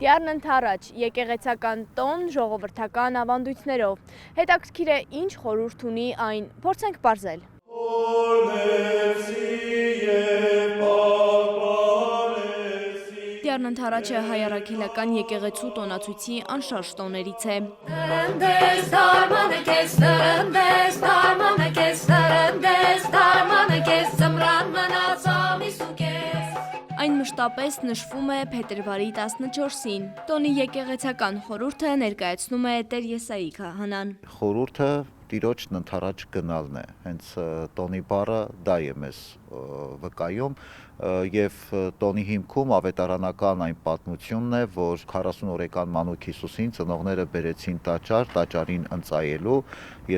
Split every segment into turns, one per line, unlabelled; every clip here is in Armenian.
Տյառն ընթառաջ, եկեղեցական տոն ժողովրդական ավանդույթներով։ Հետաքրքիր է ինչ խորհուրդ ունի այն, փորձենք պարզել։ Տյառն ընթառաջը հայ առաքելական եկեղեցու տոնացույցի անշարժ տոներից է։ Այն մշտապես նշվում է փետրվարի 14-ին։ Տոնի եկեղեցական խորհուրդը ներկայացնում է Տեր Եսայի քահանան։
Խորհուրդը Տիրոջն ընթառաջ գնալն է, հենց տոնի բառը դա է մեզ վկայում եւ տոնի հիմքում ավետարանական այն պատմությունն է, որ 40 օրեկան մանուկ Հիսուսին ծնողները բերեցին տաճար, տաճարին ընծայելու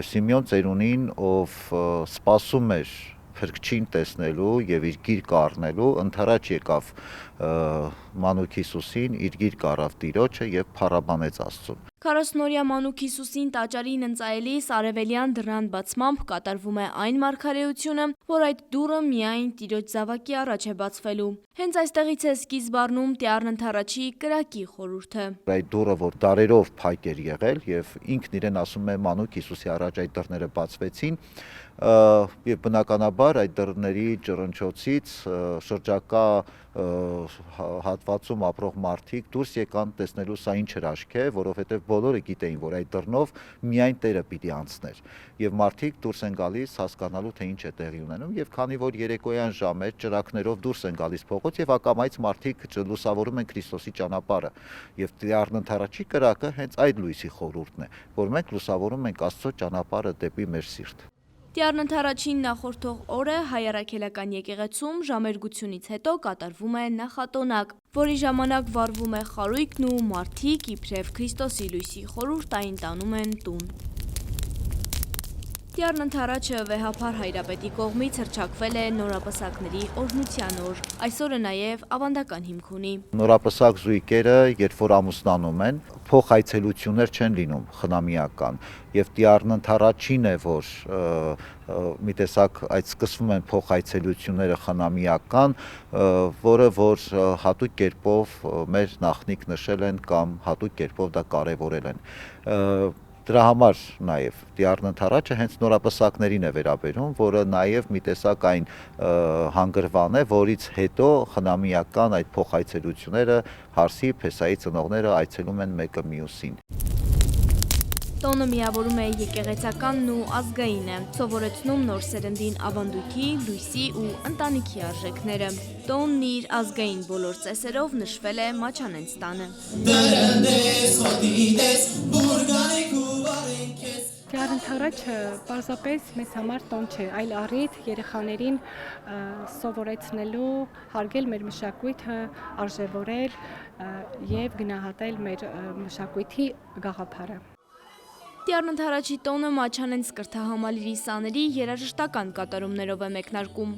եւ Սիմեոն ծերունին, ով սպասում էր Փրկչին տեսնելու եւ իր գիրկը առնելու, ընթառաջ եկավ մանուկ Հիսուսին, իր գիրկը առավ Տիրոջը եւ փառաբանեց Աստծուն։
40-օրյա մանուկ Հիսուսին տաճարին ընծայելիս արևելյան դռան բացմամբ կատարվում է այն մարգարեությունը, որ այդ դուռը միայն Տիրոջ զավակի առաջ է բացվելու։ Հենց այստեղից է սկիզբ առնում Տյառն ընթառաջի կրակի խորհուրդը։
Այդ դուռը, որ դարերով փակ էր եղել եւ ինքն իրեն ասում է մանուկ Հիսուսի առաջ այդ դռները բացվեցին, եւ բնականաբար այդ դռների ճռնչոցից շրջակա հատվածում ապրող մարդիկ դուրս եկան տեսնելու սա ինչ հրաշք է, որովհետեւ բոլորը գիտեին, որ այդ դռնով միայն Տերը պիտի անցներ եւ մարդիկ դուրս են գալիս հասկանալու թե ինչ է տեղի ունենում եւ քանի որ երեկոյան ժամ է, ճրագներով դուրս են գալիս փողոց եւ ակամայից մարդիկ լուսավորում են Քրիստոսի ճանապարհը եւ Տյառն ընթառաջի կրակը հենց այդ լույսի խորհուրդն է, որ մենք լուսավորում ենք Աստծո ճանապարհը դեպի մեր սիրտ։
Տյառն ընթառաջին նախորդող օրը հայ առաքելական եկեղեցում ժամերգությունից հետո կատարվում է նախատոնակ, որի ժամանակ վառվում է խարույկն ու մարդիկ իբրև Քրիստոսի լույսի խորհուրդ այն տանում են տուն։ Տյառն ընթառաջը վեհափար Հայրապետի կողմից հռչակվել է նորապսակների օրհնության օր։ Այսօրը նաև ավանդական հիմք ունի։
Նորապսակ զույգերը, երբ որ ամուսնանում են, փոխայցելություններ չեն լինում խնամիական եւ Տյառն ընթառաջին է, որ մի տեսակ այդ սկսվում են փոխայցելությունները խնամիական, որը որ հատուկ կերպով մեր նախնիկ նշել են կամ հատուկ կերպով դա կարևորել են։ Դրա համար նաև Տյառն ընթառաջը հենց նորապսակներին է վերաբերում, որը նաև մի տեսակ այն հանգրվան է, որից հետո խնամիական այդ փոխայցելությունները Հարսի, Փեսայի ծնողները այցելում են մեկը մյուսին։
Տոնը միավորում է եկեղեցականն ու ազգայինը, սովորեցնում նոր սերնդին ավանդույթի, լույսի ու ընտանիքի արժեքները։ Տոնն իր ազգային բոլոր ծեսերով նշվել է Մաչանենց տանը։
Տյառն ընթառաջը պարզապես մեզ համար տոն չէ, այլ առիթ երեխաներին սովորեցնելու, հարգել մեր մշակույթը, արժևորել եւ գնահատել մեր մշակույթի գաղափարը։
Տյառն ընթառաջի տոնը Մաչանենց կրթահամալիրի սաների երաժշտական կատարումներով է մեկնարկում։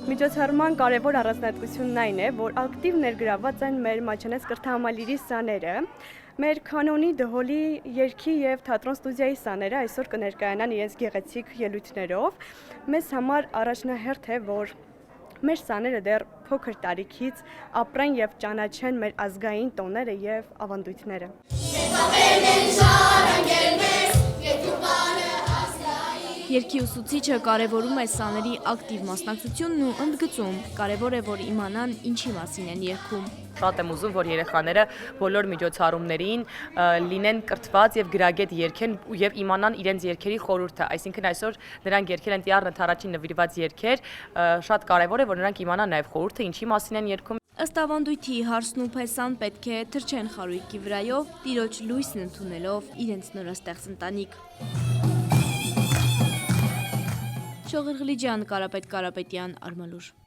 Միջոցառման կարևոր առանձնահատկությունն այն է, որ ակտիվ ներգրավված են մեր Մաչանենց կրթահամալիրի սաները, մեր կանոնի, դհոլի, երգի եւ թատրոն ստուդիայի սաները այսօր կներկայանան իրենց գեղեցիկ ելույթներով։ Մեզ համար առաջնահերթ է, որ մեր սաները դեռ փոքր տարիքից ապրեն եւ ճանաչեն մեր ազգային տոները եւ ավանդույթները։ Երգի ուսուցիչը կարևորում է սաների ակտիվ մասնակցությունն ու ընդգծում, կարևոր է, որ իմանան ինչի մասին են երգում։
Շատ եմ ուզում, որ երեխաները բոլոր միջոցառումներին լինեն կրթված եւ գրագետ երգեն եւ իմանան իրենց երգերի խորհուրդը, այսինքն այսօր նրանք երգել են Տյառն ընթառաջին նվիրված երգեր, շատ կարևոր է, որ նրանք իմանան նաեւ խորհուրդը ինչի մասին են երգում։
Ըստ ավանդույթի Հարսն ու Փեսան պետք է թրջեն խարույկի վրայով, Տիրոջ լույսն ընդունելով իրենց նորաստեղծ ընտանիք։ Շողեր Ղլիջյան, Կարապետ Կարապետյան, Արմալուր։